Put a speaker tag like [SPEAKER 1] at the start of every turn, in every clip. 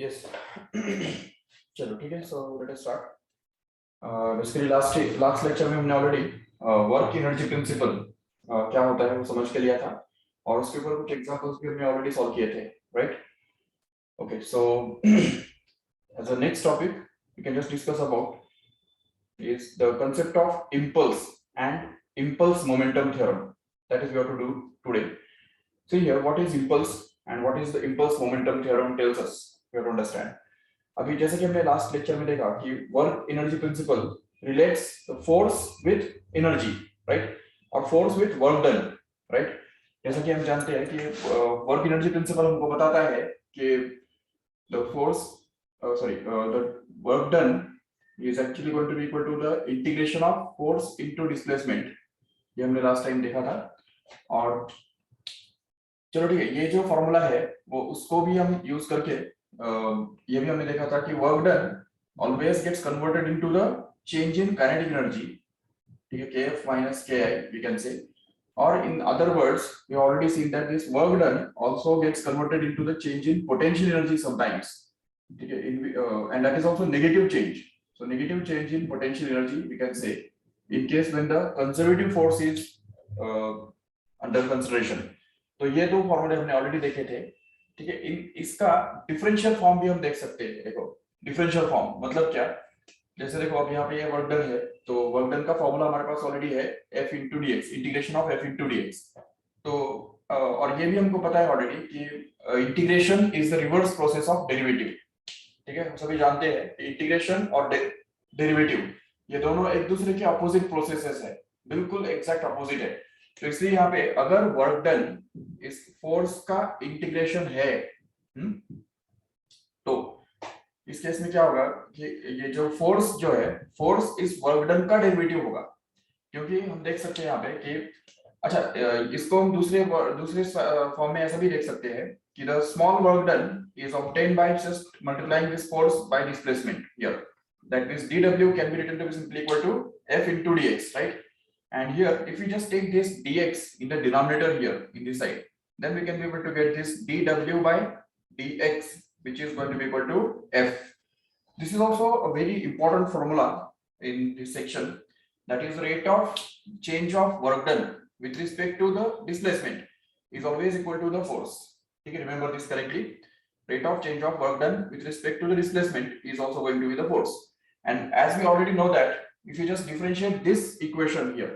[SPEAKER 1] Yes चलो ठीक है, so let us start. Basically last lecture में हमने ऑलरेडी वर्क एनर्जी प्रिंसिपल क्या होता है वो समझ के लिया था, और उसके ऊपर कुछ एग्जांपल्स भी हमने ऑलरेडी सॉल्व किए थे, right? Okay, so as a next topic we can just discuss about is the concept of impulse and impulse momentum theorem. That is we have to do today. See here, what is impulse and what is the impulse momentum theorem tells us. We have to understand. अभी जैसे कि हमने last lecture में देखा कि work energy principle relates force with energy, right? और force with work done, right? जैसा कि हम जानते हैं कि वर्क एनर्जी प्रिंसिपल हमको बताता है कि the force the work done is actually going to be equal to the integration of force into displacement. ये हमने लास्ट टाइम देखा था। और चलो ठीक है, ये जो फॉर्मूला है वो उसको भी हम यूज करके ये भी हमने देखा था कि work done always gets converted into the change in kinetic energy, ठीक है, kf minus ki we can say, or in other words we already seen that this work done also gets converted into the change in potential energy sometimes, ठीक है, and that is also negative change. So negative change in potential energy we can say in case when the conservative force is under consideration. तो ये दो फॉर्मूले हमने already देखे थे, ठीक है। इसका डिफरेंशियल फॉर्म भी हम देख सकते हैं। देखो डिफरेंशियल फॉर्म मतलब क्या, जैसे देखो अब यहाँ पे ये वर्क डन है, तो वर्क डन का फॉर्मूला हमारे पास ऑलरेडी है f into dx, integration of f into dx। तो और ये भी हमको पता है ऑलरेडी कि integration is the reverse process of derivative, ठीक है। हम सभी जानते हैं इंटीग्रेशन और डेरिवेटिव ये दोनों एक दूसरे के अपोजिट प्रोसेसेस है, बिल्कुल एग्जैक्ट अपोजिट है। तो इसलिए यहाँ पे अगर वर्क डन इस फोर्स का इंटीग्रेशन है, तो इस केस में क्या होगा कि ये जो फोर्स जो है, फोर्स इस वर्क डन का डेरिवेटिव होगा, क्योंकि हम देख सकते हैं यहाँ पे कि अच्छा इसको हम दूसरे फॉर्म में ऐसा भी देख सकते हैं कि the small work done is obtained by just multiplying this force by displacement here. That means dw can be written to be simply equal to f into dx, right? And here if we just take this dx in the denominator here in this side, then we can be able to get this dw by dx, which is going to be equal to f. This is also a very important formula in this section, that is rate of change of work done with respect to the displacement is always equal to the force. Okay, remember this correctly. Rate of change of work done with respect to the displacement is also going to be the force. And as we already know that if you just differentiate this equation here,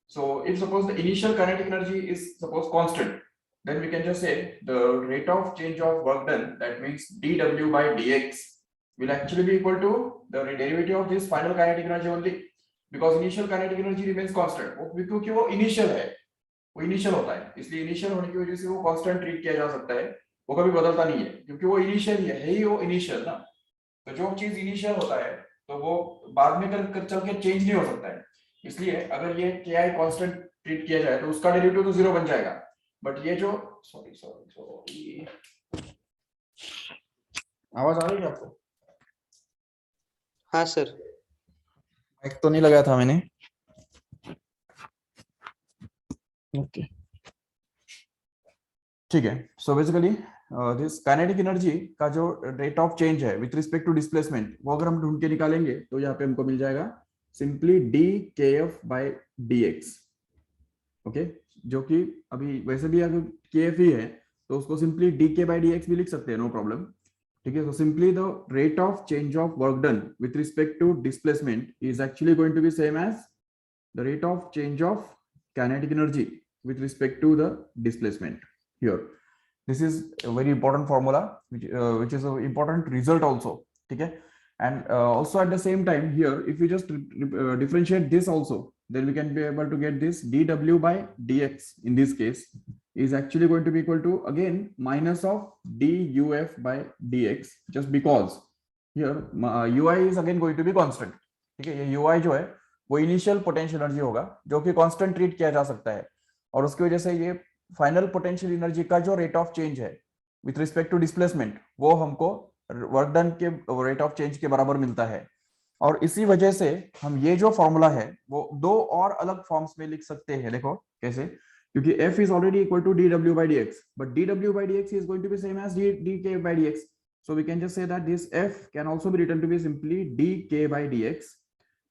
[SPEAKER 1] so if suppose the initial kinetic energy is suppose constant, then we can just say the rate of change of work done, that means dw by dx will actually be equal to the derivative of this final kinetic energy only, because initial kinetic energy remains constant, क्योंकि वो initial है, वो initial होता है, इसलिए initial होने की वजह से वो कांस्टेंट ट्रीट किया जा सकता है, वो कभी बदलता नहीं है, क्योंकि वो इनिशियल ही है ही वो इनिशियल ना। तो जो चीज इनिशियल होता है तो वो बाद में कर चल के चेंज नहीं हो सकता है, इसलिए अगर ये ki कांस्टेंट ट्रीट किया जाए तो उसका डेरिवेटिव तो जीरो बन जाएगा। बट ये जो सॉरी आवाज आ रही है आपको?
[SPEAKER 2] हाँ सर।
[SPEAKER 1] माइक तो नहीं लगाया था मैंने। ओके ठीक है, so basically this kinetic energy का जो रेट ऑफ चेंज है विथ रिस्पेक्ट टू डिस्प्लेसमेंट, वो अगर हम ढूंढ के निकालेंगे तो यहाँ पे हमको मिल जाएगा सिंपली डी के F by d x. Okay, जो कि अभी वैसे भी अगर के एफ ही है तो उसको simply d K by d x भी लिख सकते हैं, नो प्रॉब्लम, ठीक है। So simply the rate of change of work done with respect to displacement is actually going to be same as the rate of change of kinetic energy with respect to the displacement here. This is a very important formula which is an important result also, ठीक है। And also at the same time here if we just differentiate this also, then we can be able to get this dw by dx in this case is actually going to be equal to again minus of duf by dx, just because here ui is again going to be constant, ठीक है। ये ui जो है वो initial potential energy होगा जो कि constant treat किया जा सकता है, और उसकी वजह से ये फाइनल पोटेंशियल एनर्जी का जो रेट ऑफ चेंज है विथ रिस्पेक्ट टू डिस्प्लेसमेंट वो हमको वर्क डन के रेट ऑफ चेंज के बराबर मिलता है। और इसी वजह से हम ये जो फॉर्मूला है वो दो और अलग फॉर्म्स में लिख सकते हैं। देखो कैसे, क्योंकि f is already equal to dw by dx, but dw by dx is going to be same as dk by dx, So we can just say that this F can also be written to be simply dk by dx,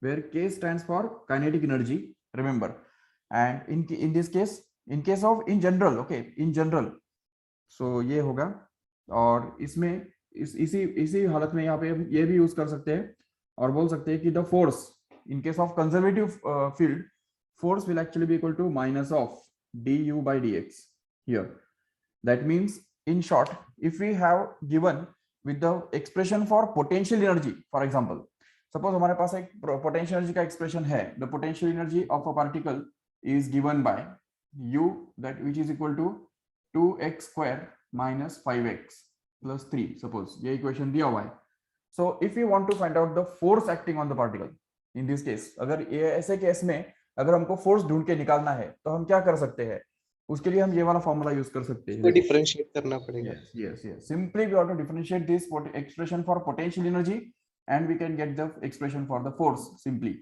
[SPEAKER 1] where k stands for kinetic energy, remember. And in this case, in case of in general, okay, in general, so ये होगा, और इसमें इसी इसी हालत में यहाँ पे ये भी यूज कर सकते हैं और बोल सकते हैं कि the force in case of conservative field, force will actually be equal to minus of du by dx here. That means, in short, if we have given with the expression for potential energy, for example, suppose हमारे पास एक potential energy का expression है, the potential energy of a particle is given by u, that which is equal to 2x square minus 5x plus 3, suppose ये equation दिया हुआ है. So if we want to find out the force acting on the particle, in this case, अगर ये ऐसे case में अगर हमको फोर्स ढूंढ के निकालना है तो हम क्या कर सकते हैं, उसके लिए हम ये वाला फॉर्मूला यूज कर सकते हैं.
[SPEAKER 2] डिफरेंशिएट करना पड़ेगा.
[SPEAKER 1] Yes. Simply we have to differentiate this expression for potential energy and we can get the expression for the force simply.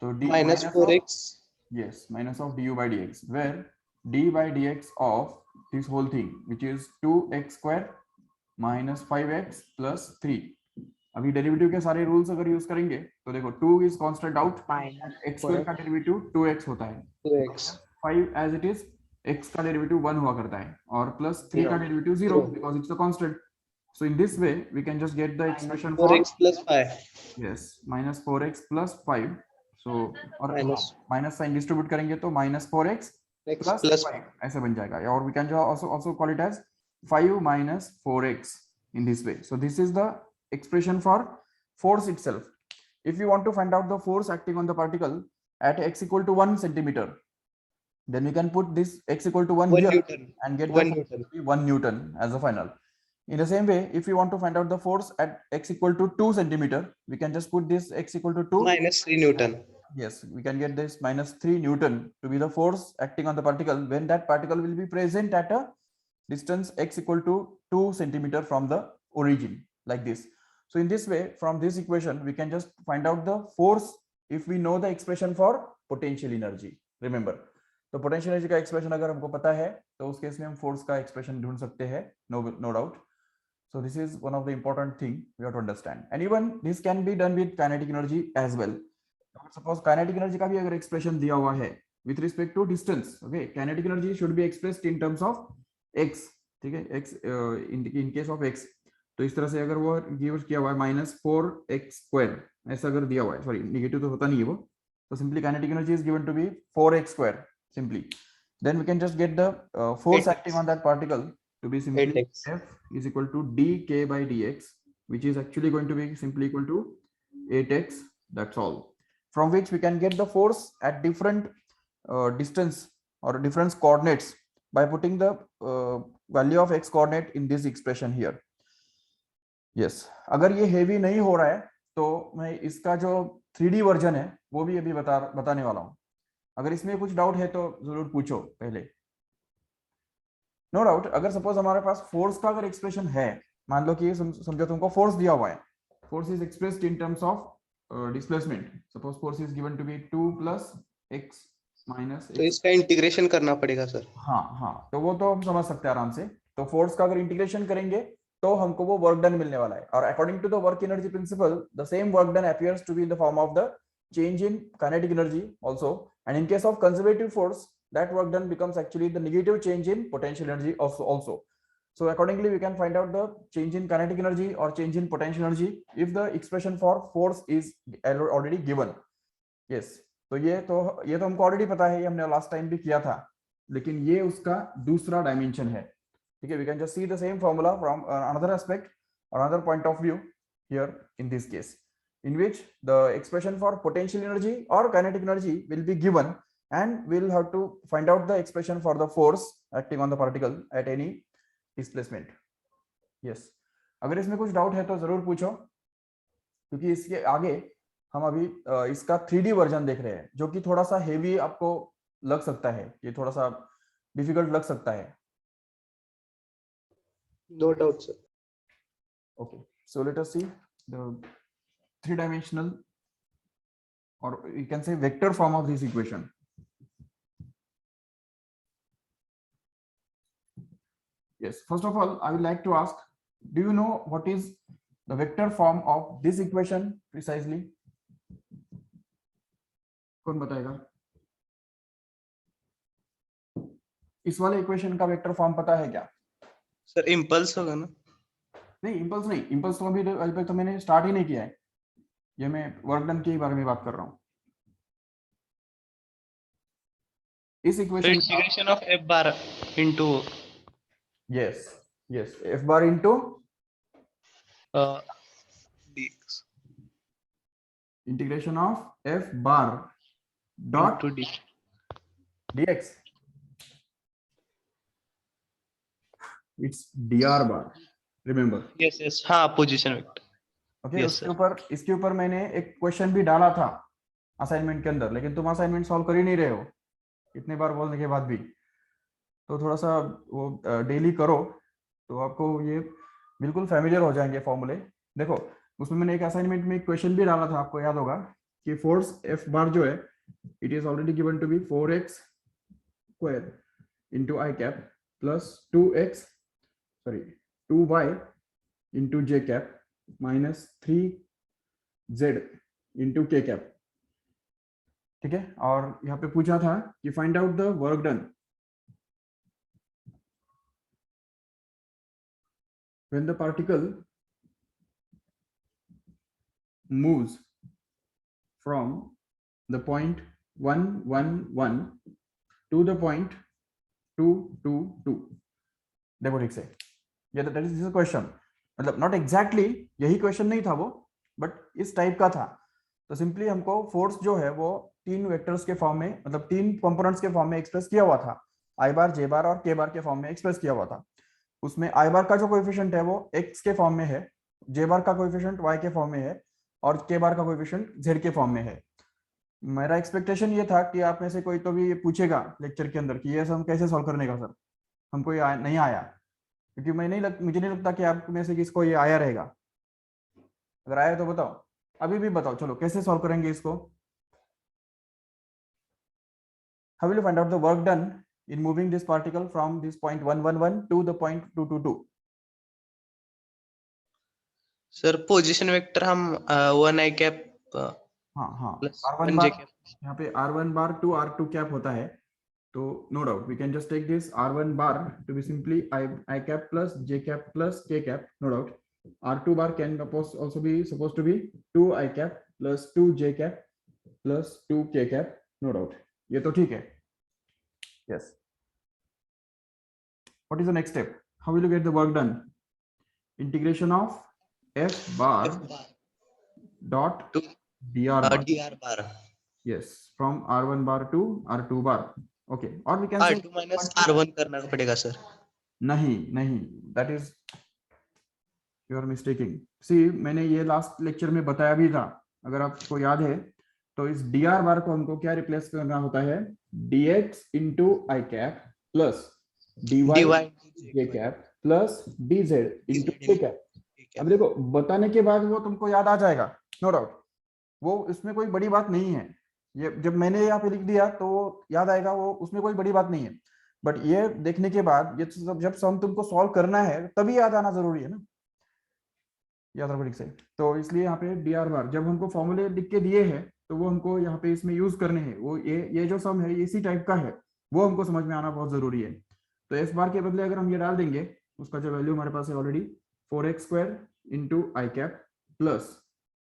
[SPEAKER 1] So d
[SPEAKER 2] minus 4x.
[SPEAKER 1] Yes, minus of du by dx, where d by dx of this whole thing, which is 2x square minus 5x plus 3. अभी derivative के सारे rules अगर use करेंगे तो देखो 2 is constant out, x square का derivative 2x होता है,
[SPEAKER 2] 2x
[SPEAKER 1] 5 as it is, x का डेरिवेटिव 1 हुआ करता है, और प्लस 3 का derivative 0 because it's a constant. So in this way we can just get the expression for
[SPEAKER 2] 4x plus 5.
[SPEAKER 1] Yes, minus 4x plus 5. So और minus sign distribute करेंगे तो minus 4x plus 5 ऐसे बन जाएगा, और we can also call it as 5 minus 4x in this way. So this is the expression for force itself. If you want to find out the force acting on the particle at x equal to 1 centimeter, then we can put this x equal to 1 here
[SPEAKER 2] Newton.
[SPEAKER 1] and get the force to be 1 Newton as a final. In the same way, if you want to find out the force at x equal to 2 centimeter, we can just put this x equal to 2
[SPEAKER 2] minus 3 Newton.
[SPEAKER 1] Yes, we can get this minus 3 Newton to be the force acting on the particle when that particle will be present at a distance x equal to 2 centimeter from the origin, like this. So in this way, from this equation, we can just find out the force if we know the expression for potential energy. Remember, तो potential energy का expression अगर हमको पता है तो उस case में हम force का expression ढूंढ सकते हैं, no doubt. So this is one of the important thing we have to understand. And even this can be done with kinetic energy as well. Suppose kinetic energy का भी अगर expression दिया हुआ है with respect to distance, okay, kinetic energy should be expressed in terms of x, ठीक है, x in case of x. तो इस तरह से अगर वो गिव किया हुआ है -4x स्क्वायर, ऐसा अगर दिया हुआ है, सॉरी नेगेटिव तो होता नहीं है वो, तो simply kinetic energy is given to be 4x square simply, then we can just get the force acting on that particle to be simply F is equal to dk by dx, which is actually going to be simply equal to 8x. That's all. From which we can get the force at different distance or different coordinates by putting the value of x coordinate in this expression here. Yes, अगर ये heavy नहीं हो रहा है तो मैं इसका जो 3D वर्जन है वो भी अभी बताने वाला हूँ. अगर इसमें कुछ डाउट है तो जरूर पूछो पहले. नो डाउट, अगर सपोज हमारे पास फोर्स का अगर एक्सप्रेशन है, मान लो कि समझो तुमको फोर्स दिया हुआ है, force is expressed in terms of displacement, suppose force is given to be 2 + x -
[SPEAKER 2] तो इसका इंटीग्रेशन करना पड़ेगा सर.
[SPEAKER 1] हाँ, तो वो तो हम समझ सकते हैं आराम से. तो फोर्स का अगर इंटीग्रेशन करेंगे तो हमको वो वर्क डन मिलने वाला है, और according to the work energy principle the same work done appears to be in the form of the change in kinetic energy also, and in case of conservative force that work done becomes actually the negative change in potential energy also. So accordingly we can find out the change in kinetic energy or change in potential energy if the expression for force is already given. Yes, तो ये तो हमको already पता है, ये हमने last time भी किया था, लेकिन ये उसका दूसरा डायमेंशन है. ठीक है, we can just see the same formula from another aspect or another point of view here in this case, in which the expression for potential energy or kinetic energy will be given, and we'll have to find out the expression for the force acting on the particle at any displacement. Yes, अगर इसमें कुछ doubt है तो जरूर पूछो, क्योंकि इसके आगे हम अभी इसका 3D वर्जन देख रहे हैं, जो कि थोड़ा सा हेवी आपको लग सकता है, ये थोड़ा सा डिफिकल्ट लग सकता है.
[SPEAKER 2] No doubt, sir.
[SPEAKER 1] Okay, so let us see the 3-dimensional, or you can say vector form of this equation. Yes, first of all, I would like to ask Do you know what is the vector form of this equation precisely? कौन बताएगा? इस वाले equation का vector form पता है क्या?
[SPEAKER 2] Sir impulse होगा ना?
[SPEAKER 1] नहीं, इम्पल्स नहीं, इम्पल्स तो अभी तक तो मैंने स्टार्ट ही नहीं किया है। ये मैं वर्क डन के बारे में बात कर रहा हूँ। इस equation
[SPEAKER 2] integration of f bar into
[SPEAKER 1] yes yes f bar into
[SPEAKER 2] dx
[SPEAKER 1] integration of f bar dot
[SPEAKER 2] into d
[SPEAKER 1] dx, it's dr bar, remember?
[SPEAKER 2] Yes yes हाँ पोजीशन वेक्टर
[SPEAKER 1] ओके,
[SPEAKER 2] Yes,
[SPEAKER 1] इसके ऊपर मैंने एक क्वेश्चन भी डाला था assignment के अंदर, लेकिन तुम असाइनमेंट सॉल्व कर ही नहीं रहे हो इतने बार बोलने के बाद भी। तो थोड़ा सा वो डेली करो तो आपको ये बिल्कुल फैमिलियर हो जाएंगे फॉर्मूले। देखो, उसमें मैंने एक असाइनमेंट में एक क्वेश्चन भी डाला था, आपको याद होगा कि फोर्स एफ बार जो है it is already given to be 4x square into i cap plus 2y into j cap minus 3z into k cap. ठीक है, और यहाँ पे पूछा था कि find out the work done when the particle moves from the point 1 1 1 to the point 2 2 2। देखो ठीक से, ये दैट इज दिस क्वेश्चन, मतलब नॉट एग्जैक्टली यही क्वेश्चन नहीं था वो, बट इस टाइप का था। तो सिंपली हमको फोर्स जो है वो तीन वेक्टर्स के फॉर्म में, मतलब तीन कंपोनेंट्स के फॉर्म में एक्सप्रेस किया हुआ था, आई बार, जे बार और के बार के फॉर्म में एक्सप्रेस किया हुआ था। उसमें आई बार का जो कोएफिशिएंट है वो x के फॉर्म में है, जे बार का कोएफिशिएंट y के फॉर्म में है और के बार का कोएफिशिएंट z के फॉर्म में है। मेरा एक्सपेक्टेशन ये था कि आप में से कोई तो भी ये पूछेगा लेक्चर के अंदर कि ये हम कैसे सॉल्व करने का सर, हमको ये नहीं आया, क्योंकि मुझे नहीं लगता कि आप में से किसको ये आया रहेगा। अगर आया तो बताओ, अभी भी बताओ, चलो कैसे सॉल्व करेंगे इसको। How will you find out the work done in moving this particle from this point 111 to the point 222?
[SPEAKER 2] Sir position vector हम 1 i कैप
[SPEAKER 1] हाँ हाँ,
[SPEAKER 2] प्लस
[SPEAKER 1] R1
[SPEAKER 2] 1
[SPEAKER 1] बार,
[SPEAKER 2] j कैप
[SPEAKER 1] यहाँ पे R1 bar to R2 cap होता है, तो no doubt we can just take this R1 bar to be simply I cap plus J cap plus K cap, no doubt. R2 bar can also be supposed to be 2 I cap plus 2 J cap plus 2 K cap, no doubt. ये तो ठीक है, yes. What is the next step? How will you get the work done? Integration of f bar dot
[SPEAKER 2] to
[SPEAKER 1] dr bar.
[SPEAKER 2] dr bar
[SPEAKER 1] Yes, from r1 bar to r2 bar. Okay, or we can say
[SPEAKER 2] r2 minus r1 करना पड़ेगा sir.
[SPEAKER 1] नहीं नहीं, that is you are mistaking. See, मैंने ये last lecture में बताया भी था, अगर आपको याद है तो इस dr बार को हमको क्या रिप्लेस करना होता है, dx into i cap plus dy j cap plus dz into k cap। अब देखो, बताने के बाद वो तुमको याद आ जाएगा, नो डाउट, वो इसमें कोई बड़ी बात नहीं है। ये जब मैंने यहाँ पे लिख दिया तो याद आएगा, वो उसमें कोई बड़ी बात नहीं है। बट ये देखने के बाद ये जब सम तुमको सॉल्व करना है तभी याद आना जरूरी है ना, याद रखो ठीक से। तो इसलिए यहाँ पे डी आर बार जब हमको फॉर्मूले लिख के दिए हैं तो वो हमको यहाँ पे इसमें यूज करने हैं, वो ये जो सम है इसी टाइप का है, वो हमको समझ में आना बहुत जरूरी है। तो एफ बार के बदले अगर हम ये डाल देंगे, उसका जो वैल्यू हमारे पास है already 4x square into i cap plus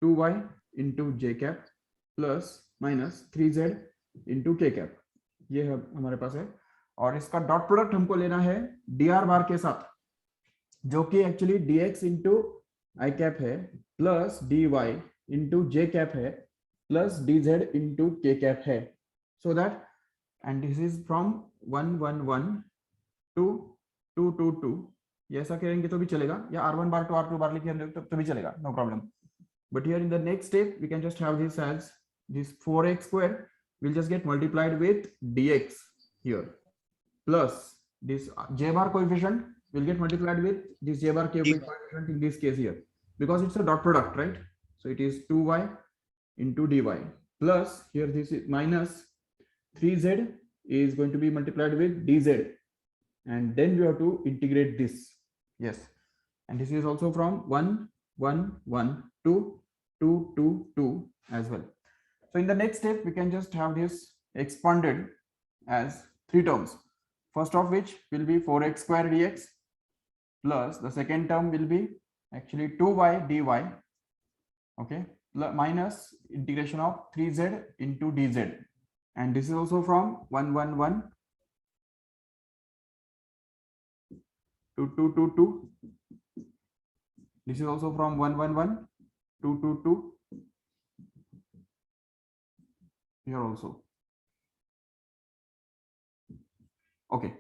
[SPEAKER 1] 2y into j cap plus minus 3z into k cap, ये है हमारे पास है। और इसका डॉट प्रोडक्ट हमको लेना है डी आर बार के साथ, जो कि actually dx into i cap है plus dy into j cap है plus dz into k cap है। So that, and this is from 111 to 222, ये ऐसा करेंगे तो भी चलेगा, या r1 बार टू r2 बार लिखे तो भी चलेगा, no problem. But here in the next step we can just have this as this 4x square will just get multiplied with dx here plus this j bar coefficient will get multiplied with this j bar coefficient in this case here, because it's a dot product, right? So it is 2y into dy plus here this is minus 3z is going to be multiplied with dz, and then we have to integrate this. Yes, and this is also from 1 1 1 to 2 2 2 as well. So in the next step we can just have this expanded as three terms, first of which will be 4x square dx, plus the second term will be actually 2y dy, okay, minus integration of 3z into dz, and this is also from 1 1 1 to 2 2 2. This is also from 1 1 1 to 2 2 here also. Okay,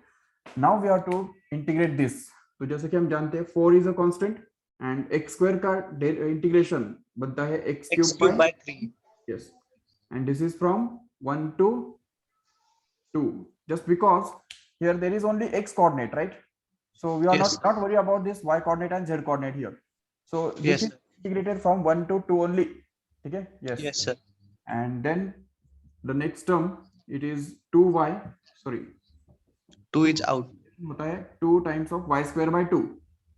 [SPEAKER 1] now we have to integrate this. तो जैसे कि हम जानते हैं 4 is a constant and x square का integration बनता है x cube by
[SPEAKER 2] 3.
[SPEAKER 1] yes, and this is from 1 to 2, just because here there is only x coordinate, right? So we are
[SPEAKER 2] Yes.
[SPEAKER 1] not worried about this y coordinate and z coordinate here. So this
[SPEAKER 2] Yes,
[SPEAKER 1] is integrated from 1 to 2 only. Okay, yes.
[SPEAKER 2] yes sir.
[SPEAKER 1] And then the next term, it is 2y, sorry,
[SPEAKER 2] 2 is out.
[SPEAKER 1] होता है 2 times of y square by 2,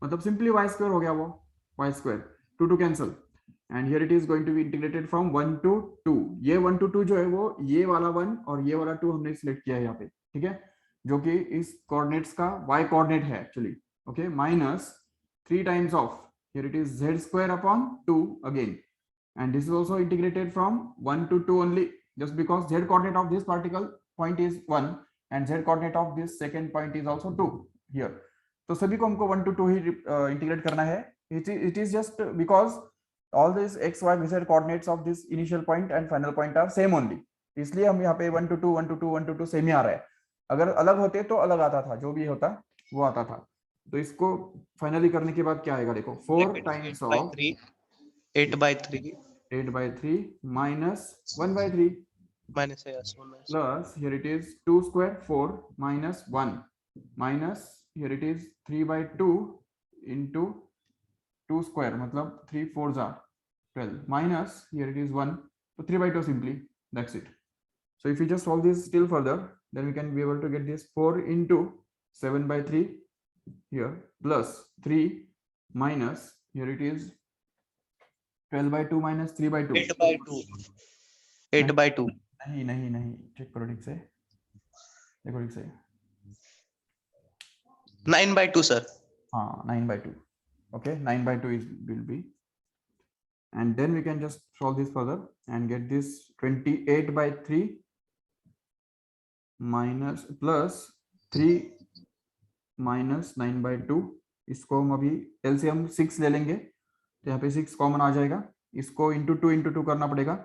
[SPEAKER 1] मतलब simply y square हो गया वो, y square 2 to cancel, and here it is going to be integrated from 1 to 2. ये 1 to 2 जो है वो ये वाला 1 और ये वाला 2 हमने सिलेक्ट किया है यहाँ पे, ठीक है, जो कि इस कोऑर्डिनेट्स का y कोऑर्डिनेट है actually, okay, minus 3 times of, here it is z square upon 2 again, and this is also integrated from 1 to 2 only, just because z coordinate of this particle point is 1 and z coordinate of this second point is also 2 here. तो सभी को हमको 1 to 2 he integrate करना है. It is just because all these x y z coordinates of this initial point and final point are same only, इसलिए हम यहाँ पे 1 to 2 1 to 2 1 to 2 सेम ही आ रहा है. अगर अलग होते तो अलग आता था, जो भी होता वो आता था. तो इसको फाइनली करने के बाद क्या आएगा, देखो 4 times of
[SPEAKER 2] 8 by 3
[SPEAKER 1] 8 by 3 minus 1 by 3
[SPEAKER 2] minus yes, 1 minus
[SPEAKER 1] plus here it is 2 square 4 minus 1 minus here it is 3 by 2 into 2 square, मतलब 3 4s are 12 minus here it is 1, so 3 by 2 simply, that's it. So if you just solve this still further, then we can be able to get this 4 into 7 by 3 here plus 3 minus here it is 12 by 2 minus 3 by 2.
[SPEAKER 2] 8 by 2 8 by 2
[SPEAKER 1] नहीं नहीं नहीं, check करो ठीक से, देखो ठीक से,
[SPEAKER 2] 9 by 2 sir.
[SPEAKER 1] हाँ 9 by 2, okay, 9 by 2 is will be, and then we can just solve this further and get this 28 by 3 minus plus 3 minus 9 by 2. इसको हम अभी LCM 6 ले लेंगे, तो यहाँ पे 6 कॉमन आ जाएगा, इसको इंटू 2 करना पड़ेगा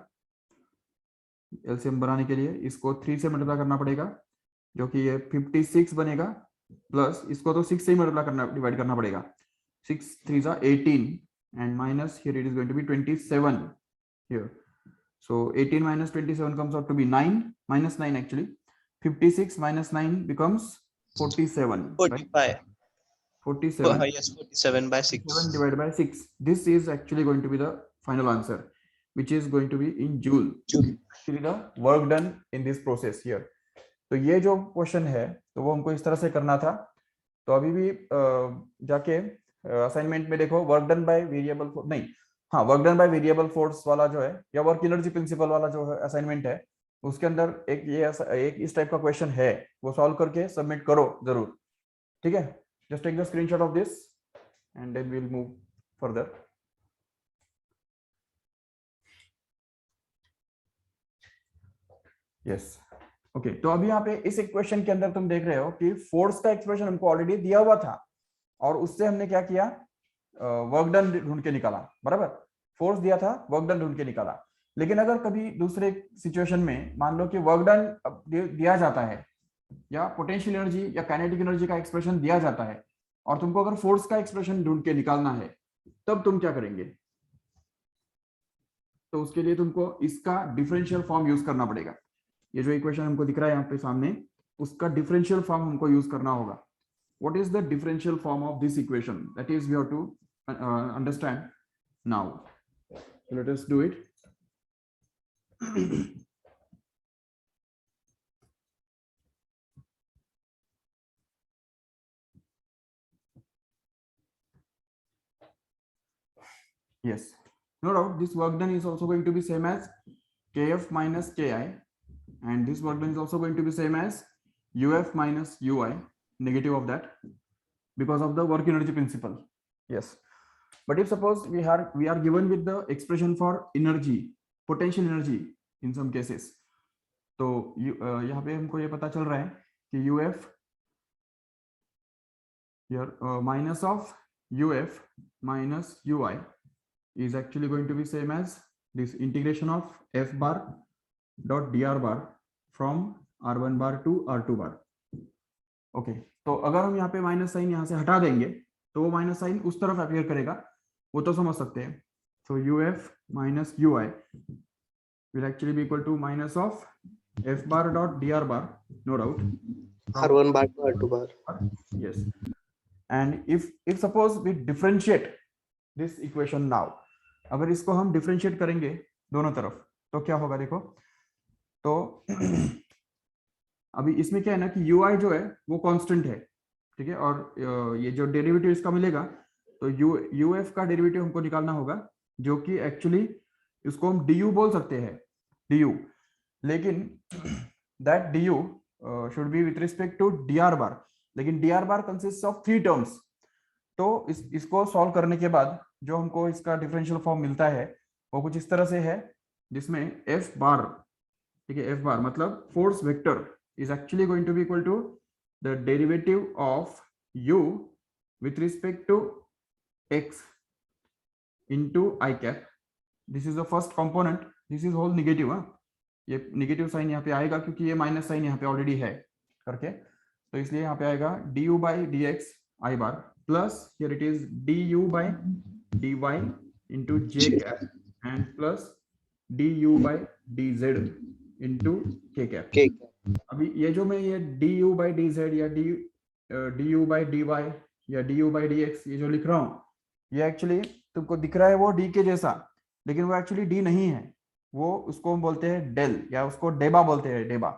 [SPEAKER 1] LCM बनाने के लिए, इसको 3 से मल्टीप्लाई करना पड़ेगा, जो कि ये 56 बनेगा, प्लस इसको तो 6 से ही मल्टीप्लाई करना, डिवाइड करना पड़ेगा, 6 3s are 18 and minus here it is going to be 27 here. So 18 minus 27 comes out to be 9 minus 9 actually, 56 minus 9 becomes 47,
[SPEAKER 2] 45
[SPEAKER 1] right? 47,
[SPEAKER 2] yes 47 by 6
[SPEAKER 1] 7 divided by 6. This is actually going to be the final answer, which is going to be in joule. Actually the work done in this process here. तो ये जो question है तो वो हमको इस तरह से करना था. तो अभी भी जाके असाइनमेंट में देखो, work done by variable force, नहीं, हाँ, work done by variable force वाला जो है, या वर्क एनर्जी प्रिंसिपल वाला जो है असाइनमेंट है, उसके अंदर एक इस टाइप का क्वेश्चन है, वो सॉल्व करके सबमिट करो जरूर, ठीक है. Just take the screenshot of this and then we will move further. Yes, okay, तो अभी यहाँ पे इस इक्वेशन के अंदर तुम देख रहे हो कि फोर्स का एक्सप्रेशन हमको ऑलरेडी दिया हुआ था, और उससे हमने क्या किया, वर्क डन ढूंढ के निकाला, बराबर. फोर्स दिया था, वर्क डन ढूंढ के निकाला. लेकिन अगर कभी दूसरे सिचुएशन में मान लो कि वर्क डन दिया जाता है, या पोटेंशियल एनर्जी या काइनेटिक एनर्जी का एक्सप्रेशन दिया जाता है, और तुमको अगर फोर्स का एक्सप्रेशन ढूंढ के निकालना है, तब तुम क्या करेंगे, तो उसके लिए तुमको इसका डिफरेंशियल फॉर्म यूज करना पड़ेगा. ये जो इक्वेशन हमको दिख रहा है यहाँ पे सामने, उसका डिफरेंशियल फॉर्म हमको यूज करना होगा. What is the differential form of this equation? That is, we have to understand now. So let us do it. Yes, no doubt this work done is also going to be same as kf minus ki, and this work done is also going to be same as uf minus ui, negative of that, because of the work energy principle. Yes, but if suppose we are given with the expression for energy, potential energy in some cases, तो यहाँ पे हमको ये पता चल रहा है कि uf here minus of uf minus ui is actually going to be same as this integration of f bar dot dr bar from r1 bar to r2 bar. Okay, तो अगर हम यहाँ पे माइनस साइन यहाँ से हटा देंगे तो वो माइनस साइन उस तरफ अपीयर करेगा, वो तो समझ सकते हैं. सो uf minus ui will actually be equal to minus of f bar dot dr bar, no doubt,
[SPEAKER 2] R1 bar to R2 bar.
[SPEAKER 1] yes. And if suppose we differentiate this equation now, अगर इसको हम differentiate करेंगे दोनों तरफ तो क्या होगा, देखो तो अभी इसमें क्या है ना कि ui जो है वो कांस्टेंट है, ठीक है, और ये जो डेरिवेटिव इसका मिलेगा तो uf का डेरिवेटिव हमको निकालना होगा, जो कि एक्चुअली इसको हम du बोल सकते हैं, du, लेकिन that du should be with respect to dr bar, लेकिन dr bar consist of 3 terms. तो इसको सॉल्व करने के बाद जो हमको इसका डिफरेंशियल फॉर्म मिलता है वो कुछ इस तरह से है, जिसमें f बार, ठीक है, f बार मतलब force vector is actually going to be equal to the derivative of u with respect to x into I cap. This is the first component. This is whole negative. ये negative sign यहाँ पे आएगा क्योंकि ये minus sign यहाँ पे already है करके, तो इसलिए यहाँ पे आएगा du by dx I bar plus here it is du by dy into j cap and plus du by dz into k cap. अभी ये जो मैं ये du by dz या du by dy या du by dx ये जो लिख रहा हूँ, ये एक्चुअली तुमको दिख रहा है वो d के जैसा, लेकिन वो एक्चुअली d नहीं है, वो उसको हम बोलते हैं डेल या उसको डेबा बोलते हैं, डेबा,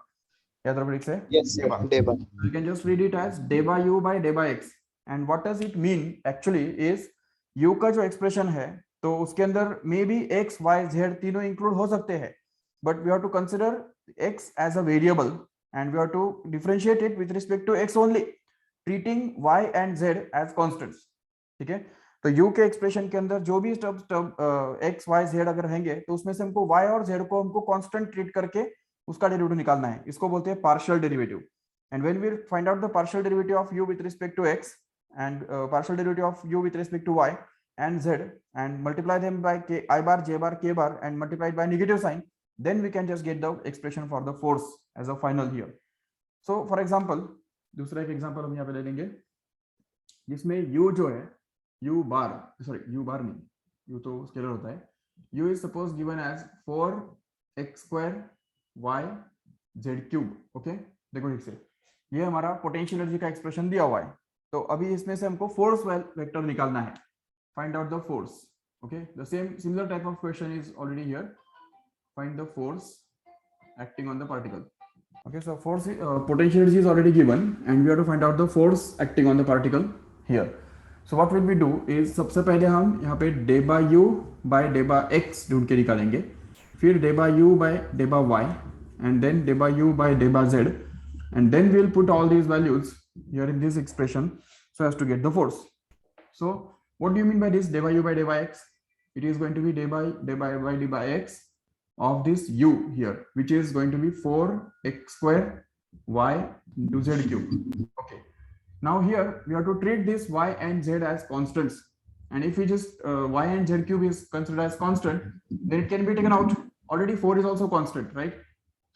[SPEAKER 1] याद रखो से
[SPEAKER 2] डेबा.
[SPEAKER 1] You can just read it as डेबा u by डेबा x. and what does it mean actually is u का जो एक्सप्रेशन है तो उसके अंदर may be x y z तीनों इंक्लूड हो सकते हैं, but we have to consider x as a variable and we have to differentiate it with respect to x only, treating y and z as constants. ठीक है, तो u के expression के अंदर जो भी x y z अगर रहेंगे तो उसमें से हमको y और z को हमको कांस्टेंट ट्रीट करके उसका डेरिवेटिव निकालना है, इसको बोलते हैं partial derivative. and when we find out the partial derivative of u with respect to x and partial derivative of u with respect to y and z and multiply them by k, I bar, j bar, k bar and multiplied by negative sign, then we can just get the expression for the force as a final here. So for example, दूसरा एक example हम यहाँ पे ले लेंगे जिसमें u जो है u bar, sorry u bar नहीं, u तो स्केलर होता है, u is suppose given as 4x square y z cube. Okay, देखो ठीक से ये हमारा पोटेंशियल एनर्जी का एक्सप्रेशन दिया हुआ है, तो अभी इसमें से हमको फोर्स वेक्टर निकालना है, find out the force. Okay, the same similar type of question is already here, find the force acting on the particle. Okay, so force potential energy is already given and we have to find out the force acting on the particle here. So what will we do is सबसे पहले हम यहाँ पे d by u by d by x ढूंढ के निकालेंगे, फिर d by u by d by y and then d by u by d by z and then we will put all these values here in this expression so as to get the force. So what do you mean by this d by u by d by x? It is going to be d by x of this u here, which is going to be 4x square y into z cube. Okay, now here we have to treat this y and z as constants, and if we just y and z cube is considered as constant, then it can be taken out. Already 4 is also constant, right?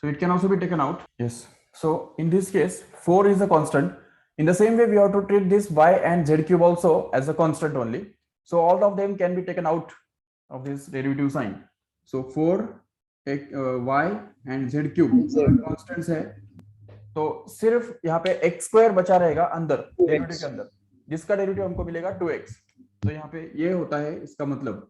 [SPEAKER 1] So it can also be taken out. Yes, so in this case 4 is a constant. In the same way we have to treat this y and z cube also as a constant only, so all of them can be taken out of this derivative sign. So 4 y and z cube constants है, तो सिर्फ यहाँ पे x square बचा रहेगा अंदर derivative के अंदर, जिसका डेरिवेटिव हमको मिलेगा 2x. तो यहाँ पे ये होता है इसका मतलब,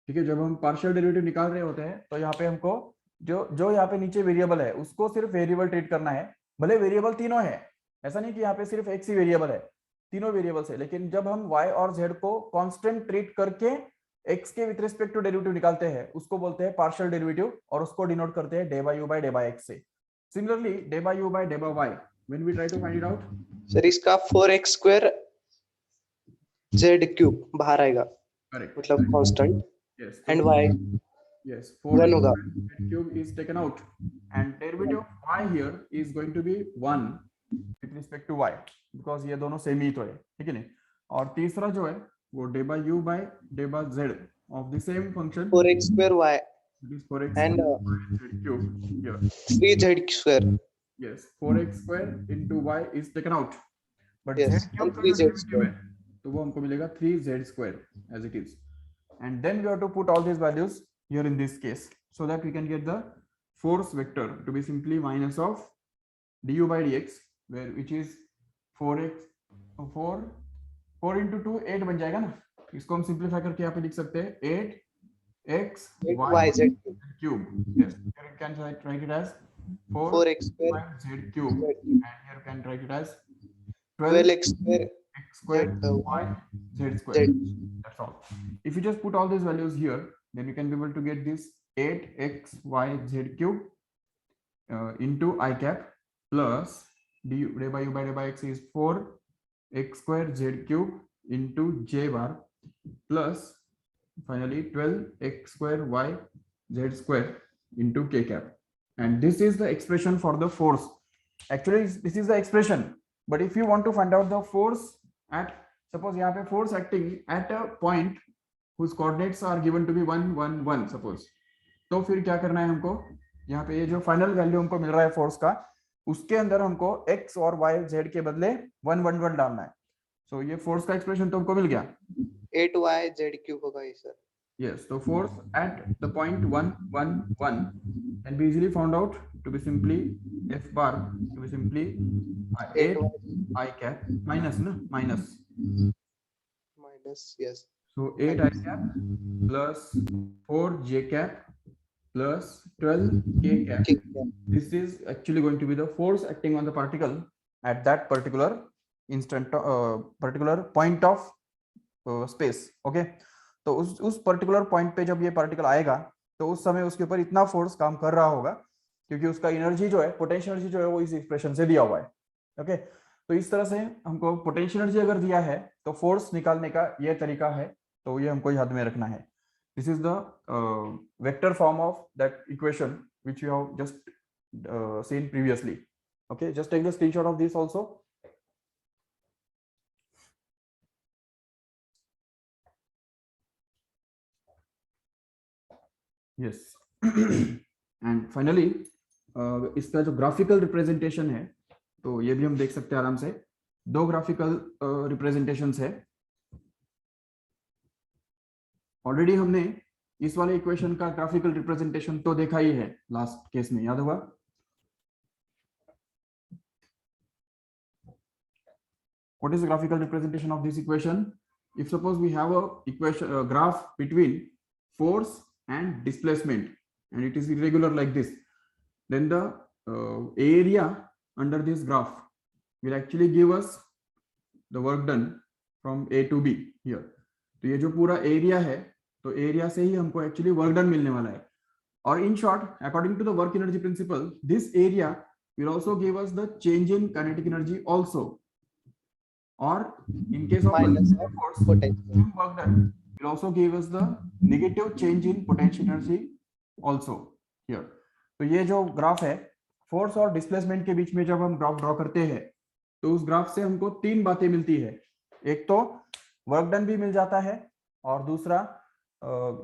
[SPEAKER 1] ठीक है, जब हम पार्शियल डेरिवेटिव निकाल रहे होते हैं तो यहाँ पे हमको जो यहाँ पे नीचे वेरिएबल है उसको सिर्फ वेरिएबल ट्रीट करना है, भले वेरिएबल तीनों है, ऐसा नहीं कि यहाँ पे सिर्फ x ही वेरिएबल है, तीनों वेरिएबल्स है, लेकिन जब हम y और z को कांस्टेंट ट्रीट करके x के विथ रिस्पेक्ट टू डेरिवेटिव निकालते हैं उसको बोलते हैं पार्शियल डेरिवेटिव और उसको डिनोट करते हैं d by u by d by x से. Similarly, d by u by d by y, when we try to find it out,
[SPEAKER 2] sir इसका 4x स्क्वायर z क्यूब बाहर आएगा,
[SPEAKER 1] correct,
[SPEAKER 2] मतलब constant,
[SPEAKER 1] yes,
[SPEAKER 2] and
[SPEAKER 1] so
[SPEAKER 2] y
[SPEAKER 1] yes,
[SPEAKER 2] 1 होगा.
[SPEAKER 1] z cube is taken out and derivative of y here is going to be 1 with respect to y because ये दोनों same ही तो है, ठीक है नहीं. और तीसरा जो है वो d by u by d by z of the same function
[SPEAKER 2] 4x square y
[SPEAKER 1] it is 4x
[SPEAKER 2] and
[SPEAKER 1] z cube here.
[SPEAKER 2] 3z square.
[SPEAKER 1] Yes, 4x square into y is taken out, but
[SPEAKER 2] Yes,
[SPEAKER 1] z cube
[SPEAKER 2] and
[SPEAKER 1] का जो
[SPEAKER 2] 3z
[SPEAKER 1] derivative है तो वो हमको मिलेगा 3z square as it is, and then we have to put all these values here in this case so that we can get the force vector to be simply minus of du by dx, where which is 4x 4 into 2 8 बन जाएगा ना. इसको हम simplify करके यहाँ पे लिख सकते हैं 8x y
[SPEAKER 2] yz
[SPEAKER 1] cube. Yes, here you can write it as
[SPEAKER 2] 4x square
[SPEAKER 1] z cube, and here you can write it as
[SPEAKER 2] 12x square
[SPEAKER 1] x square y z square.
[SPEAKER 2] z.
[SPEAKER 1] That's all. If you just put all these values here, then you can be able to get this 8x y z cube into I cap plus d by u by x is 4x square z cube into j bar plus finally 12x square y z square into k cap. And this is the expression for the force. Actually, this is the expression. But if you want to find out the force at, suppose यहाँ पे force acting at a point whose coordinates are given to be 1 1 1 suppose, तो फिर क्या करना है हमको, यहाँ पे ये जो फाइनल वैल्यू हमको मिल रहा है फोर्स का, उसके अंदर हमको x और y z के बदले 1 1 1 डालना है. सो ये फोर्स का एक्सप्रेशन तो हमको मिल गया,
[SPEAKER 2] 8yz क्यूब होगा ये sir.
[SPEAKER 1] yes, so force at the point 1 1 1 can be easily found out to be simply f bar to be simply 8 I cap minus minus,
[SPEAKER 2] yes,
[SPEAKER 1] so 8 I cap plus 4 j cap plus 12 k cap. This is actually going to be the force acting on the particle at that particular instant, particular point of space. Okay, तो उस particular point पे जब ये particle आएगा तो उस समय उसके ऊपर इतना फोर्स काम कर रहा होगा क्योंकि उसका एनर्जी जो है, पोटेंशियल एनर्जी जो है वो इस एक्सप्रेशन से दिया हुआ है. ओके, तो इस तरह से हमको पोटेंशियल एनर्जी अगर दिया है तो फोर्स निकालने का ये तरीका है, तो ये हमको याद में रखना है. This is the vector form of that equation which you have just seen previously. Okay, just take the screenshot of this also. Yes. And finally, इसका जो ग्राफिकल रिप्रेजेंटेशन है तो ये भी हम देख सकते हैं आराम से. दो ग्राफिकल रिप्रेजेंटेशंस है. ऑलरेडी हमने इस वाले इक्वेशन का ग्राफिकल रिप्रेजेंटेशन तो देखा ही है लास्ट केस में, याद होगा. What is the graphical representation of this equation? If suppose we have a equation, a graph between force and displacement and it is irregular like this, then the area under this graph will actually give us the work done from A to B here. तो ये जो पूरा area है तो area से ही हमको actually work done मिलने वाला है. और in short, according to the work energy principle, this area will also give us the change in kinetic energy also, or in case of force, work done will also give us the negative change in potential energy also here. तो ये जो graph है force और displacement के बीच में जब हम graph draw करते हैं तो उस ग्राफ से हमको तीन बातें मिलती है. एक तो वर्क डन भी मिल जाता है और दूसरा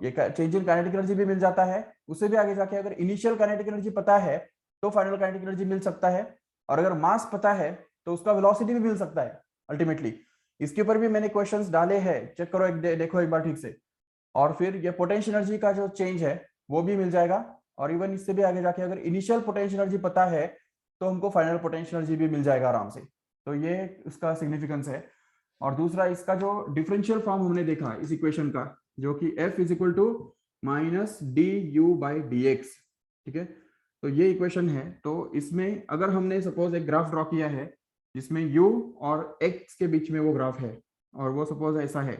[SPEAKER 1] ये चेंज इन काइनेटिक एनर्जी भी मिल जाता है. उससे भी आगे जाके अगर इनिशियल काइनेटिक एनर्जी पता है तो फाइनल काइनेटिक एनर्जी मिल सकता है, और अगर मास पता है तो उसका वेलोसिटी भी मिल सकता है अल्टीमेटली. इसके ऊपर भी मैंने क्वेश्चंस डाले हैं, चेक करो, देखो एक बार ठीक से. और फिर ये पोटेंशियल एनर्जी का जो चेंज है वो भी मिल जाएगा, और इवन इससे भी आगे जाके अगर इनिशियल पोटेंशियल एनर्जी पता है तो हमको फाइनल पोटेंशियल एनर्जी भी मिल जाएगा आराम से. तो ये उसका सिग्निफिकेंस है. और दूसरा इसका जो डिफरेंशियल फॉर्म हमने देखा इस इक्वेशन का, जो कि F is equal to minus d u by d x. ठीक है, तो ये इक्वेशन है. तो इसमें अगर हमने सपोज एक ग्राफ ड्रॉ किया है जिसमें u और x के बीच में वो ग्राफ है और वो सपोज ऐसा है,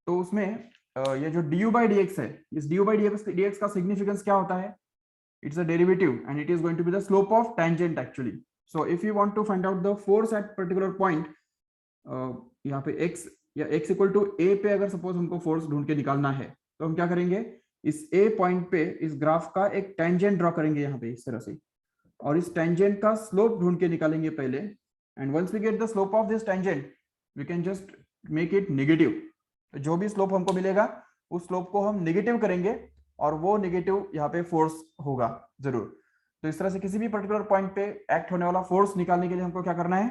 [SPEAKER 1] तो उसमें ये जो du by dx है, इस du by dx का सिग्निफिकेंस क्या होता है? It's a derivative and it is going to be the slope of tangent actually. So if you want to find out the force at particular point, यहाँ पे x या x equal to a पे अगर suppose हमको force ढूंढ के निकालना है, तो हम क्या करेंगे, इस a पॉइंट पे इस ग्राफ का एक टेंजेंट ड्रॉ करेंगे यहाँ पे इस तरह से, और इस टेंजेंट का स्लोप ढूंढ के निकालेंगे पहले, and once we get the slope of this tangent we can just make it negative. जो भी स्लोप हमको मिलेगा उस स्लोप को हम नेगेटिव करेंगे और वो नेगेटिव यहाँ पे फोर्स होगा जरूर। तो इस तरह से किसी भी पर्टिकुलर पॉइंट पे एक्ट होने वाला फोर्स निकालने के लिए हमको क्या करना है,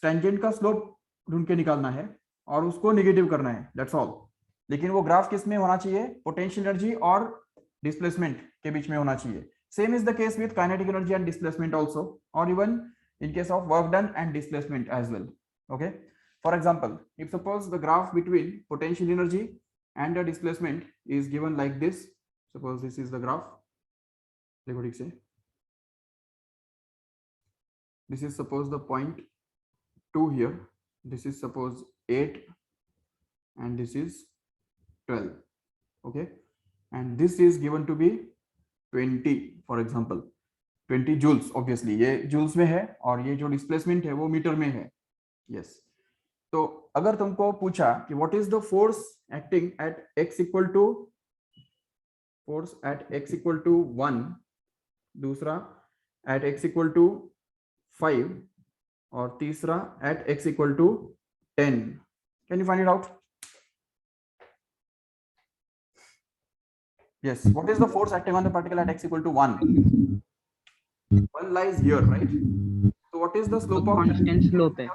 [SPEAKER 1] टेंजेंट का स्लोप ढूंढ के निकालना है और उसको नेगेटिव करना है, दैट्स ऑल। लेकिन वो ग्राफ किस में होना चाहिए, पोटेंशियल एनर्जी और डिस्प्लेसमेंट के बीच में होना चाहिए। Same is the case with kinetic energy and displacement also, और even in case of work done and displacement as well. Okay, for example, if suppose the graph between potential energy and the displacement is given like this, suppose this is the graph, देखो ठीक से, this is suppose the point 2 here, this is suppose 8 and this is 12. Okay, and this is given to be 20 for example, 20 joules, obviously ये joules में है और ये जो displacement है वो मीटर में है। यस, तो अगर तुमको पूछा कि what is the force acting at x equal to, force at x equal to 1, दूसरा एट x इक्वल टू 5 और तीसरा at x equal to 10, can you find it out? yes, what is the force acting on the particle at x equal to 1? 1 lies here, right? So what is the slope of
[SPEAKER 3] constant slope है.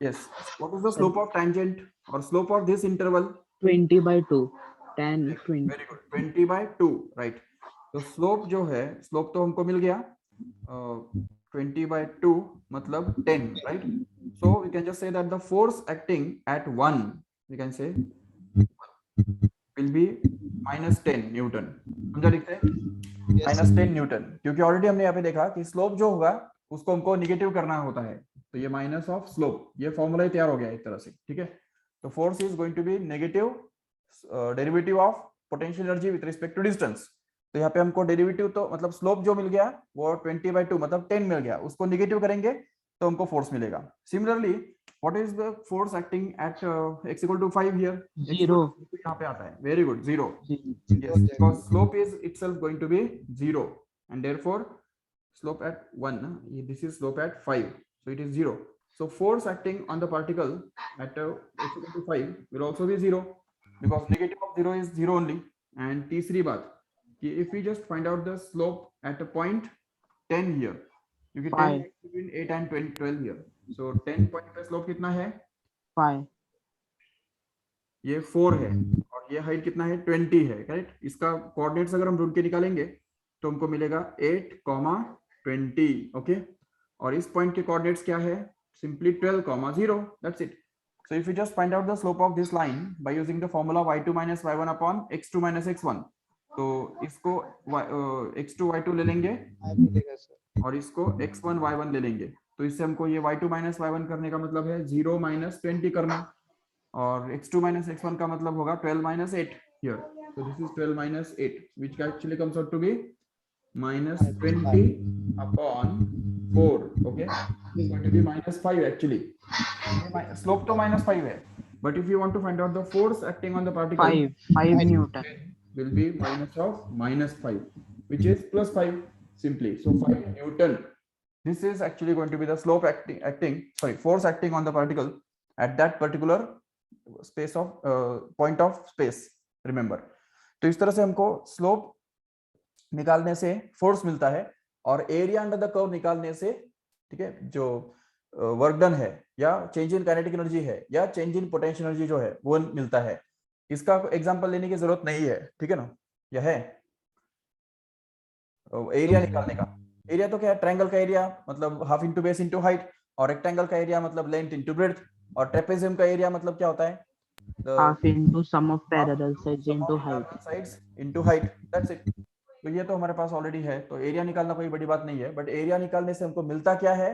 [SPEAKER 1] yes, what is the slope of tangent or slope of this interval?
[SPEAKER 3] 20 by 2, 10, 20.
[SPEAKER 1] Very good, 20 by 2, right? तो slope जो है, slope तो हमको मिल गया 20 by 2 मतलब 10, right? So we can just say that the force acting at 1, we can say will be -10 Newton. समझा लिखते हैं? -10 न्यूटन, क्योंकि ऑलरेडी हमने यहाँ पे देखा कि स्लोप जो होगा उसको हमको निगेटिव करना होता है, तो ये माइनस ऑफ स्लोप, ये फॉर्मूला ही तैयार हो गया एक तरह से, ठीक है? तो force is going to be negative derivative of potential energy with respect to distance. तो यहाँ पे हमको डेरिवेटिव तो मतलब स्लोप जो मिल गया वो 20 by 2 मतलब 10 मिल गया, उसको निगेटिव करेंगे तो हमको फोर्स मिलेगा। Similarly what is the force acting at x equal to 5 here?
[SPEAKER 3] 0.
[SPEAKER 1] यहाँ पे आता है, very good, 0.
[SPEAKER 3] Zero.
[SPEAKER 1] Yes, because slope is itself going to be 0 and therefore slope at 1, this is slope at 5, so it is 0. So force acting on the particle at x equal to 5 will also be 0 because negative of 0 is 0 only. And तीसरी बात कि if we just find out the slope at a point 10 here, क्योंकि 10
[SPEAKER 3] Five.
[SPEAKER 1] between 8 and 12 here, so 10 point पे slope कितना है?
[SPEAKER 3] 5.
[SPEAKER 1] ये 4 है और ये हाइट कितना है? 20 है, करेक्ट? इसका कोऑर्डिनेट्स अगर हम ढूंढ के निकालेंगे तो हमको मिलेगा 8, 20, ओके? और इस पॉइंट के कोऑर्डिनेट्स क्या है? Simply 12, 0, that's it. So if you just find out the slope of this line by using the formula y2 - y1 upon x2 - x1, तो इसको x2 y2 ले लेंगे और इसको x1 y1 ले लेंगे, तो इससे हमको ये y2 - y1 करने का मतलब है 0 - 20 करना, और x2 - x1 का मतलब होगा 12 - 8 here, so this is 12 - 8 which actually comes out to be -20 upon 4, okay? This is going to be -5 actually. Slope तो -5 है, but if you want to find out the force acting on the particle,
[SPEAKER 3] 5 Newton.
[SPEAKER 1] will be minus of -5, which is +5 simply. So 5 Newton. This is actually going to be the slope force acting on the particle at that particular space of point of space. Remember. तो इस तरह से हमको slope निकालने से force मिलता है और एरिया अंडर द कर्व निकालने से, ठीक है, जो वर्क डन है या चेंज इन काइनेटिक एनर्जी है या चेंज इन पोटेंशियल एनर्जी जो है वो मिलता है। इसका एग्जांपल लेने की जरूरत नहीं है, ठीक है ना? यह है एरिया निकालने का। एरिया तो क्या है? ट्रायंगल का एरिया मतलब half into base into height, और रेक्टेंगल का एरिया मतलब लेंथ इंटू ब्रेड्थ, और ट्रेपेजियम का एरिया मतलब क्या होता है?
[SPEAKER 3] Half into sum of parallel sides into height.
[SPEAKER 1] Sides into height, that's it. तो ये तो हमारे पास ऑलरेडी है, तो एरिया निकालना कोई बड़ी बात नहीं है, बट एरिया निकालने से हमको मिलता क्या है,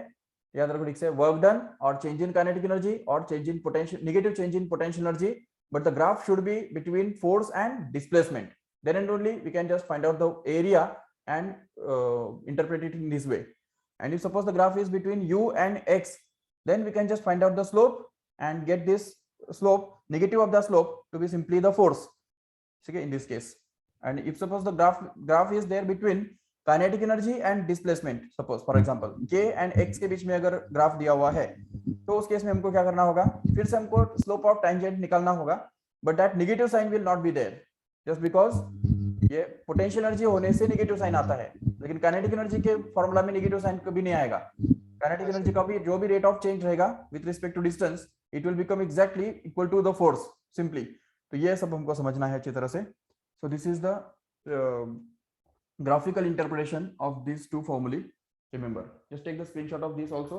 [SPEAKER 1] याद रखो ठीक से, वर्क डन और चेंज इन काइनेटिक एनर्जी और change in potential, negative change in potential energy, but the graph should be between force and displacement. Then and only we can just find out the area and interpret it in this way. And if suppose the graph is between u and x, then we can just find out the slope and get this slope, negative of the slope, to be simply the force. Okay, in this case. And if suppose the graph is there between kinetic energy and displacement, suppose for example k and x के बीच में अगर graph दिया हुआ है, तो उस case में हमको क्या करना होगा, फिर से हमको स्लोप ऑफ टेंजेंट निकालना होगा, but that negative sign will not be there, just because ये पोटेंशियल एनर्जी होने से नेगेटिव साइन आता है, लेकिन काइनेटिक एनर्जी के फॉर्मूला में नेगेटिव साइन कभी नहीं आएगा। काइनेटिक एनर्जी का भी जो भी रेट ऑफ चेंज रहेगा with respect to distance, it will become exactly equal to the force simply. तो ये सब हमको समझना है अच्छी तरह से। So this is the graphical interpretation of these two formulae. Remember, just take the screenshot of this also.